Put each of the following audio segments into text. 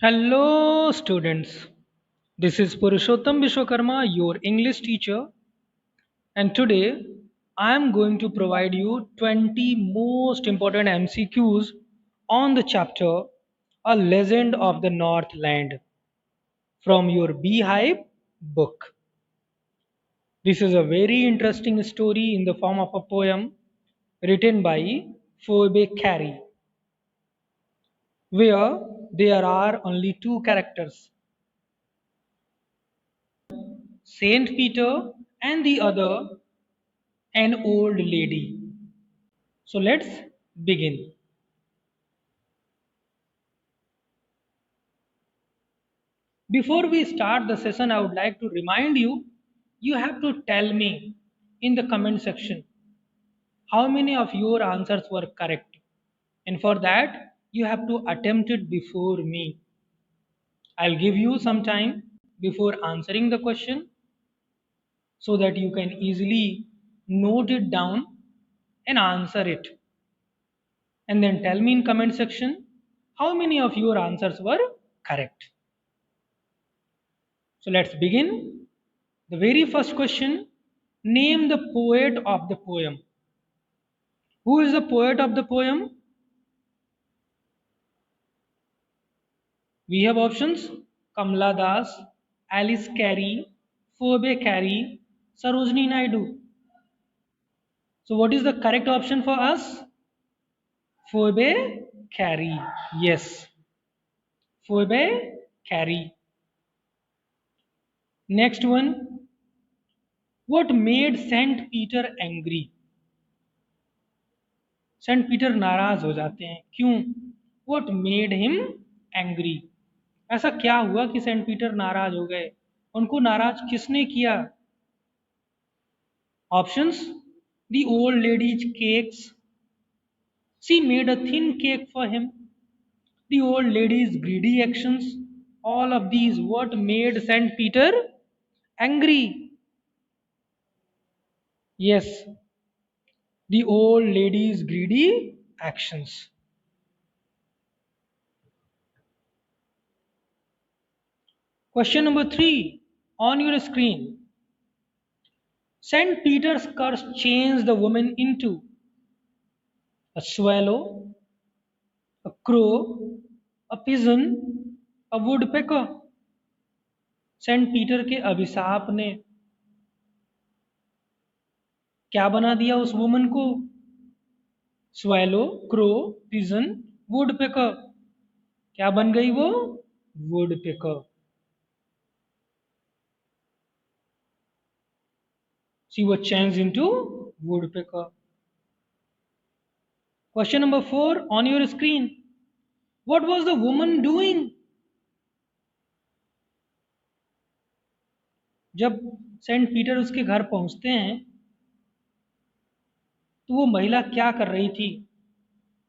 Hello, students. This is Purushottam Vishwakarma, your English teacher, and today I am going to provide you 20 most important MCQs on the chapter A Legend of the Northland from your Beehive book. This is a very interesting story in the form of a poem written by Phoebe Cary, where there are only two characters, Saint Peter and the other an old lady. So let's begin. Before we start the session, I would like to remind you you have to tell me in the comment section how many of your answers were correct. And for that, you have to attempt it before me. I'll give you some time before answering the question so that you can easily note it down and answer it. And then tell me in comment section how many of your answers were correct. So let's begin. The very first question, name the poet of the poem. Who is the poet of the poem? We have options Kamala Das, Alice Carey, Phoebe Cary, Sarojini Naidu. So what is the correct option for us? Phoebe Cary. Yes, Phoebe Cary. Next one, what made Saint Peter angry? Saint Peter नाराज हो जाते हैं क्यों? What made him angry? ऐसा क्या हुआ कि Saint Peter नाराज हो गए? उनको नाराज किसने किया? Options, the old lady's cakes, she made a thin cake for him, the old lady's greedy actions, all of these what made Saint Peter angry? Yes, the old lady's greedy actions. Question number 3 on your screen. St. Peter's curse changed the woman into a swallow, a crow, a pigeon, a woodpecker. Saint Peter के अभिशाप ने क्या बना दिया उस woman को? Swallow, crow, pigeon, woodpecker. क्या बन गई वो? Woodpecker. She was changed into woodpecker. Question number 4 on your screen. What was the woman doing? जब सेंट पीटर उसके घर पहुंचते हैं तो वो महिला क्या कर रही थी?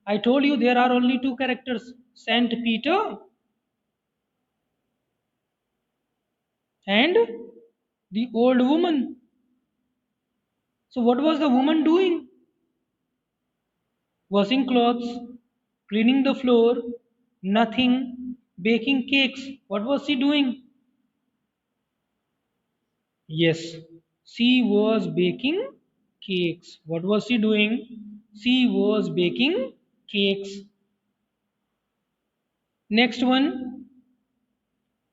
I told you there are only two characters, Saint Peter and the old woman. So what was the woman doing? Washing clothes, cleaning the floor, nothing, baking cakes. What was she doing? Yes, she was baking cakes. What was she doing? She was baking cakes. Next one.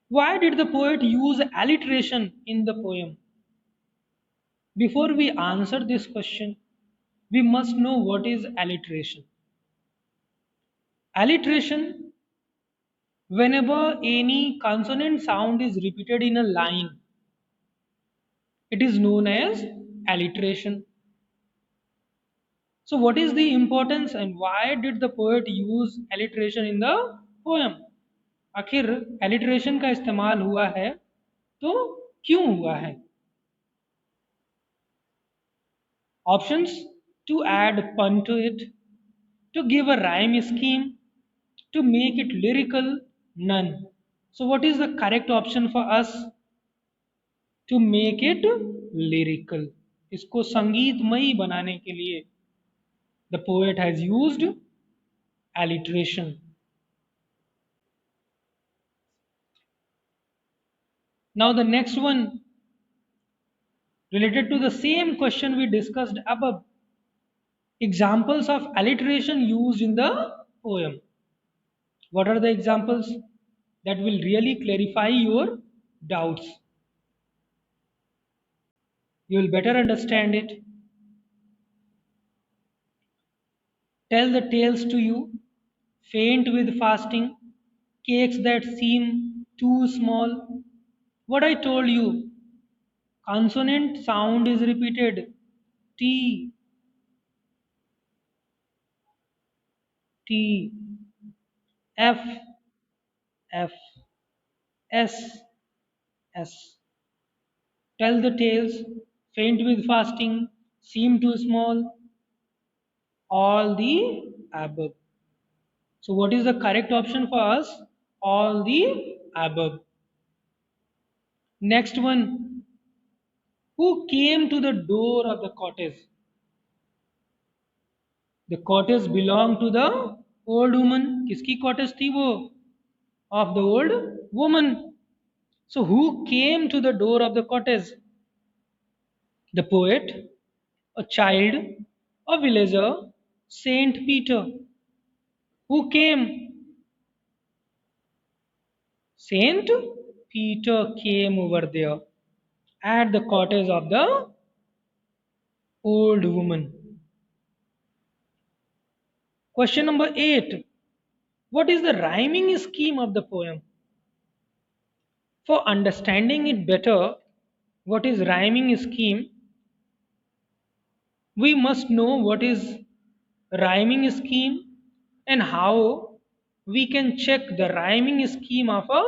Why did the poet use alliteration in the poem? Before we answer this question, we must know what is alliteration. Alliteration, whenever any consonant sound is repeated in a line, it is known as alliteration. So what is the importance and why did the poet use alliteration in the poem? आखिर alliteration का इस्तेमाल हुआ है तो क्यों हुआ है? Options, to add pun to it, to give a rhyme scheme, to make it lyrical, none. So what is the correct option for us? To make it lyrical. इसको संगीतमयी बनाने के लिए the poet has used alliteration. Now the next one related to the same question we discussed above. Examples of alliteration used in the poem. What are the examples that will really clarify your doubts? You will better understand it. Tell the tales to you, faint with fasting, cakes that seem too small. What I told you, consonant sound is repeated. T, T, F, F, S, S. Tell the tales, faint with fasting, seem too small, all the above. So, what is the correct option for us? All the above. Next one. Who came to the door of the cottage? The cottage belonged to the old woman. किसकी cottage थी वो? Of the old woman. So, who came to the door of the cottage? The poet, a child, a villager, Saint Peter. Who came? Saint Peter came over there at the cottage of the old woman. Question number 8. What is the rhyming scheme of the poem? For understanding it better, what is rhyming scheme? We must know what is rhyming scheme and how we can check the rhyming scheme of a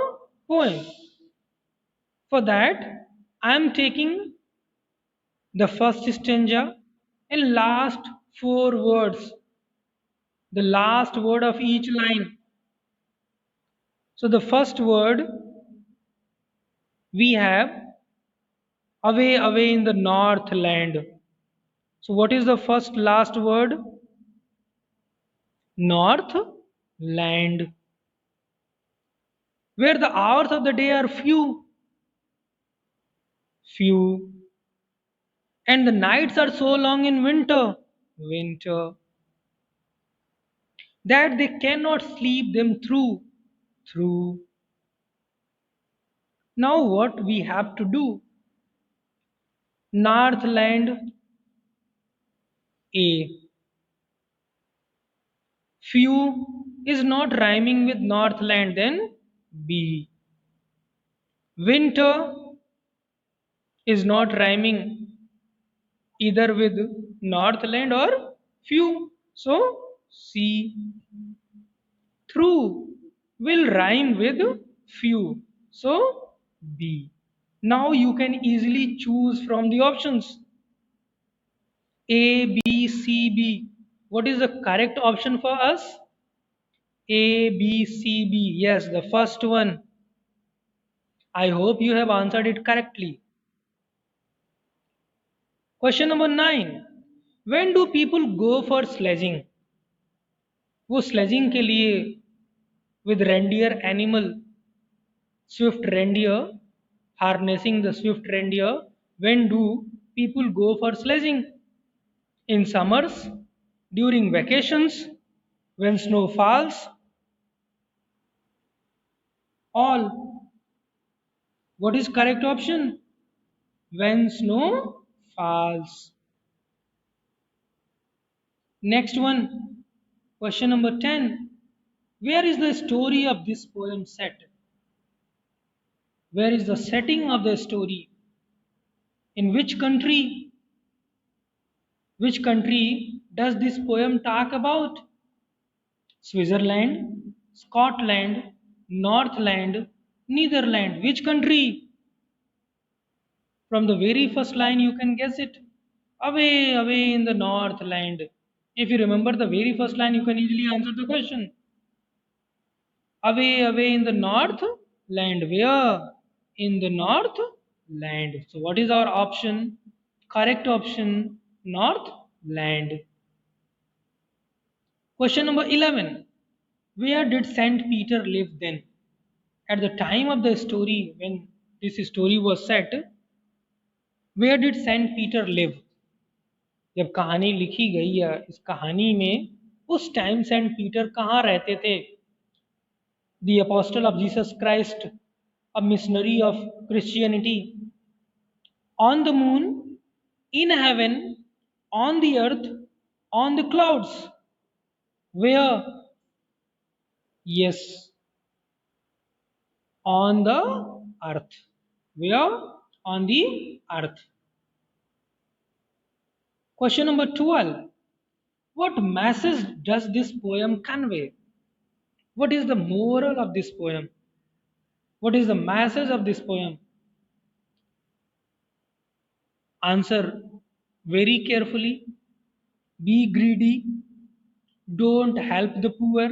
poem. For that, I am taking the first stanza and last four words, the last word of each line. So the first word we have away, away in the north land. So what is the first last word? North land. Where the hours of the day are few, few. And the nights are so long in winter, winter. That they cannot sleep them through, through. Now what we have to do? Northland A. Few is not rhyming with Northland, then B. Winter is not rhyming either with Northland or few, so C. Through will rhyme with few, so B. Now you can easily choose from the options A, B, C, B. What is the correct option for us? A, B, C, B. Yes, the first one. I hope you have answered it correctly. Question number 9. When do people go for sledging? वो sledging के लिए with reindeer animal, swift reindeer, harnessing the swift reindeer. When do people go for sledging? In summers, during vacations, when snow falls, all. What is correct option? When snow falls. Next one, question number 10. Where is the story of this poem set? Where is the setting of the story? In which country? Which country does this poem talk about? Switzerland, Scotland, Northland, Netherlands. Which country? From the very first line, you can guess it. Away, away in the Northland. If you remember the very first line, you can easily answer the question. Away, away in the north land. Where? In the north land. So, what is our option? Correct option north land. Question number 11. Where did Saint Peter live then? At the time of the story, when this story was set, where did Saint Peter live? जब कहानी लिखी गई है इस कहानी में, उस time Saint Peter कहाँ रहते थे? The apostle of Jesus Christ, a missionary of Christianity, on the moon, in heaven, on the earth, on the clouds. Where? Yes, on the earth. Where? On the earth. Question number 12. What message does this poem convey? What is the moral of this poem? What is the message of this poem? Answer very carefully. Be greedy. Don't help the poor.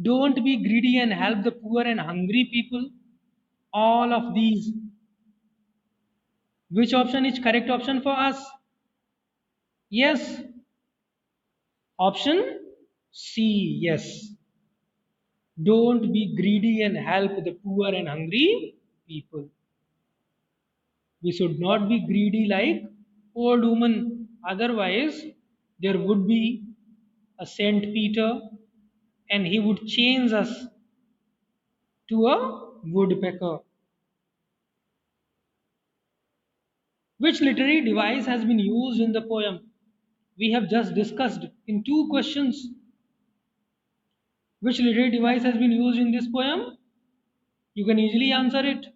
Don't be greedy and help the poor and hungry people. All of these. Which option is correct option for us? Yes. Option C. Yes. Don't be greedy and help the poor and hungry people. We should not be greedy like old woman. Otherwise, there would be a Saint Peter and he would change us to a woodpecker. Which literary device has been used in the poem? We have just discussed in two questions. Which literary device has been used in this poem? You can easily answer it.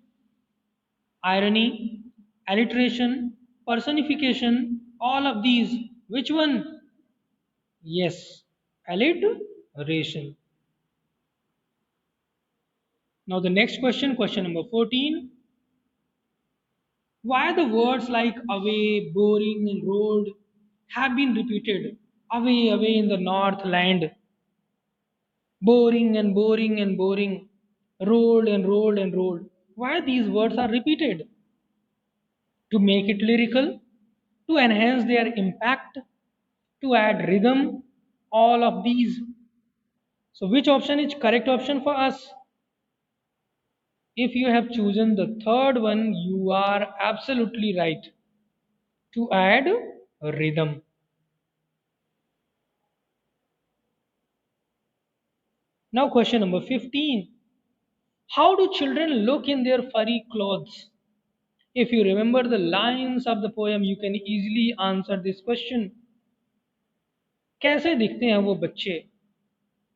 Irony, alliteration, personification, all of these. Which one? Yes, alliteration. Now the next question, question number 14. Why the words like away, boring and rolled have been repeated? Away, away in the north land. Boring and boring and boring. Rolled and rolled and rolled. Why these words are repeated? To make it lyrical, to enhance their impact, to add rhythm, all of these. So which option is correct option for us? If you have chosen the third one, you are absolutely right. To add rhythm. Now question number 15. How do children look in their furry clothes? If you remember the lines of the poem, you can easily answer this question. कैसे दिखते हैं वो बच्चे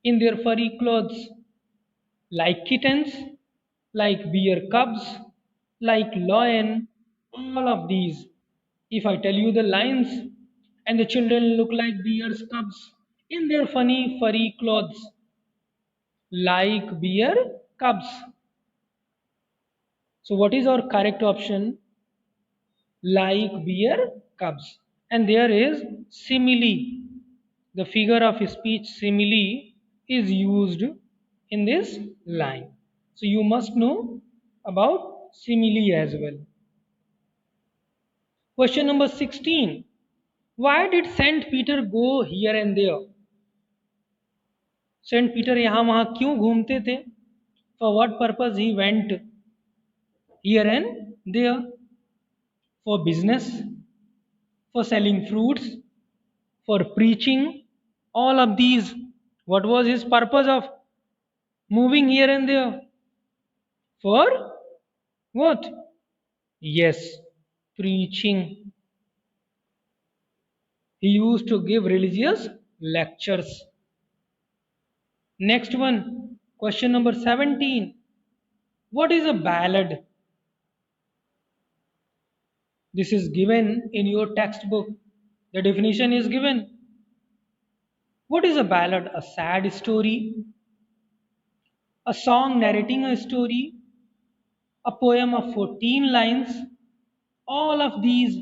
in their furry clothes? Like kittens, like bear cubs, like lion, all of these. If I tell you the lines, and the children look like bear's cubs in their funny furry clothes, like bear cubs. So what is our correct option? Like bear cubs. And there is simile. The figure of speech simile is used in this line. So you must know about simile as well. Question number 16. Why did Saint Peter go here and there? Saint Peter यहाँ वहाँ क्यों घूमते थे? For what purpose he went here and there? For business, for selling fruits, for preaching, all of these. What was his purpose of moving here and there? For what? Yes, preaching. He used to give religious lectures. Next one, question number 17. What is a ballad? This is given in your textbook. The definition is given. What is a ballad? A sad story, a song narrating a story, a poem of 14 lines, all of these.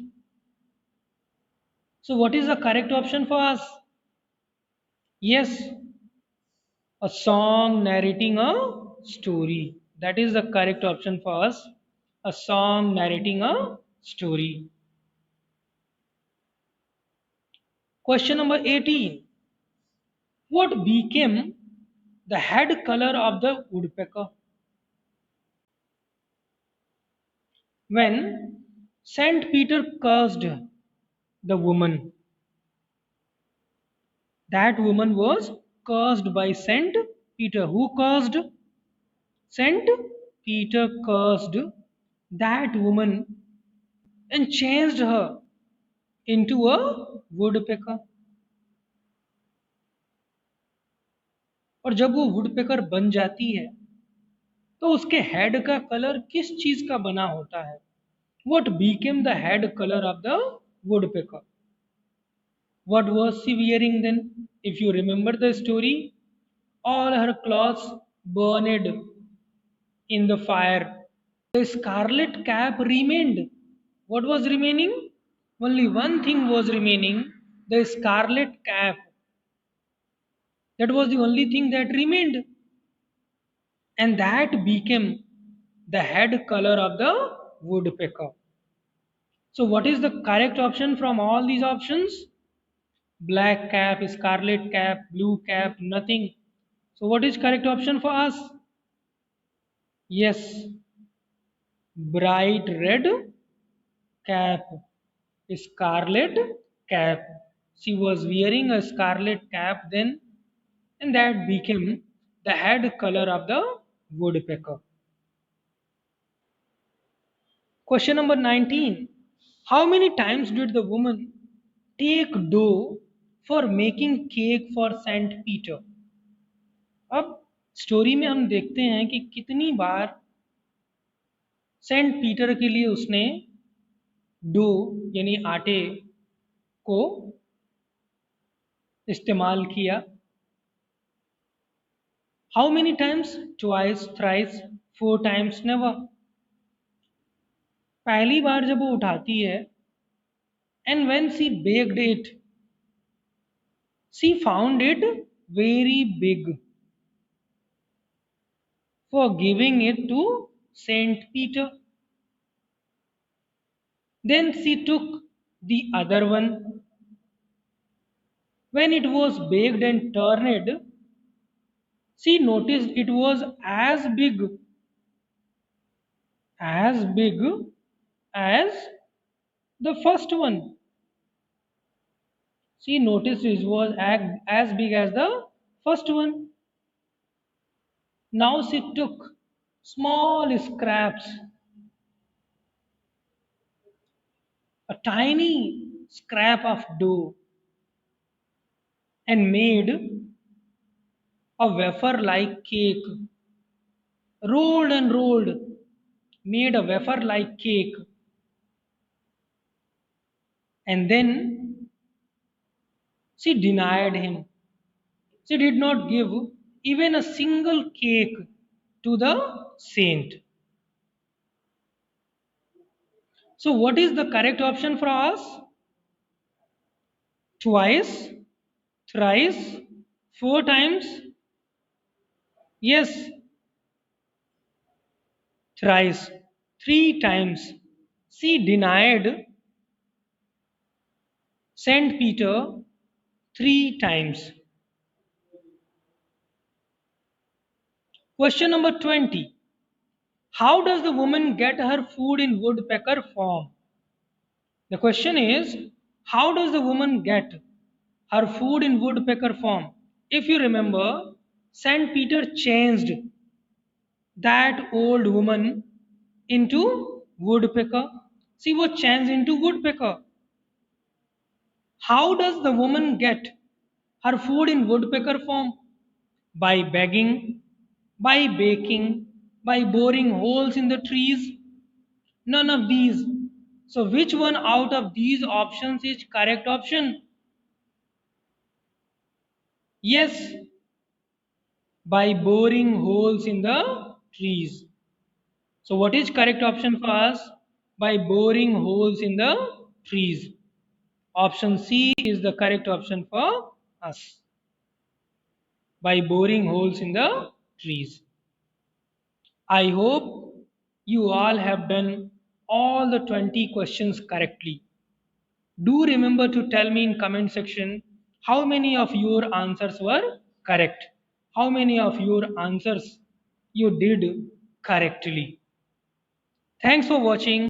So, what is the correct option for us? Yes, a song narrating a story. That is the correct option for us. A song narrating a story. Question number 18. What became the head color of the woodpecker? when Saint Peter cursed the woman. That woman was cursed by Saint Peter. Who cursed? Saint Peter cursed that woman and changed her into a woodpecker. और जब वो woodpecker बन जाती है तो उसके head का colour किस चीज का बना होता है? What became the head color of the woodpecker? What was she wearing then? If you remember the story, all her clothes burned in the fire. The scarlet cap remained. What was remaining? Only one thing was remaining, the scarlet cap. That was the only thing that remained. And that became the head color of the woodpecker. So, what is the correct option from all these options? Black cap, scarlet cap, blue cap, nothing. So, what is correct option for us? Yes, bright red cap, scarlet cap. She was wearing a scarlet cap then, and that became the head color of the woodpecker. Question number 19. How many times did the woman take dough for making cake for Saint Peter? अब story में हम देखते हैं कि कितनी बार Saint Peter के लिए उसने डो यानी आटे को इस्तेमाल किया. How many times? Twice, thrice, 4 times, never. पहली बार जब वो उठाती है, and when she baked it, she found it very big for giving it to Saint Peter. Then she took the other one. When it was baked and turned, she noticed it was as big as the first one. She noticed it was as big as the first one. Now she took small scraps, a tiny scrap of dough, and made a wafer like cake. Rolled and rolled, made a wafer like cake. And then she denied him. She did not give even a single cake to the saint. So, what is the correct option for us? Twice, thrice, 4 times? Yes, thrice, 3 times. She denied Saint Peter 3 times. Question number 20. How does the woman get her food in woodpecker form? The question is, how does the woman get her food in woodpecker form? If you remember, Saint Peter changed that old woman into woodpecker. She was changed into woodpecker. How does the woman get her food in woodpecker form? By begging, by baking, by boring holes in the trees? None of these. So which one out of these options is correct option? Yes, by boring holes in the trees. So what is correct option for us? By boring holes in the trees. Option C is the correct option for us. By boring holes in the trees. I hope you all have done all the 20 questions correctly. Do remember to tell me in comment section how many of your answers were correct. How many of your answers you did correctly. Thanks for watching.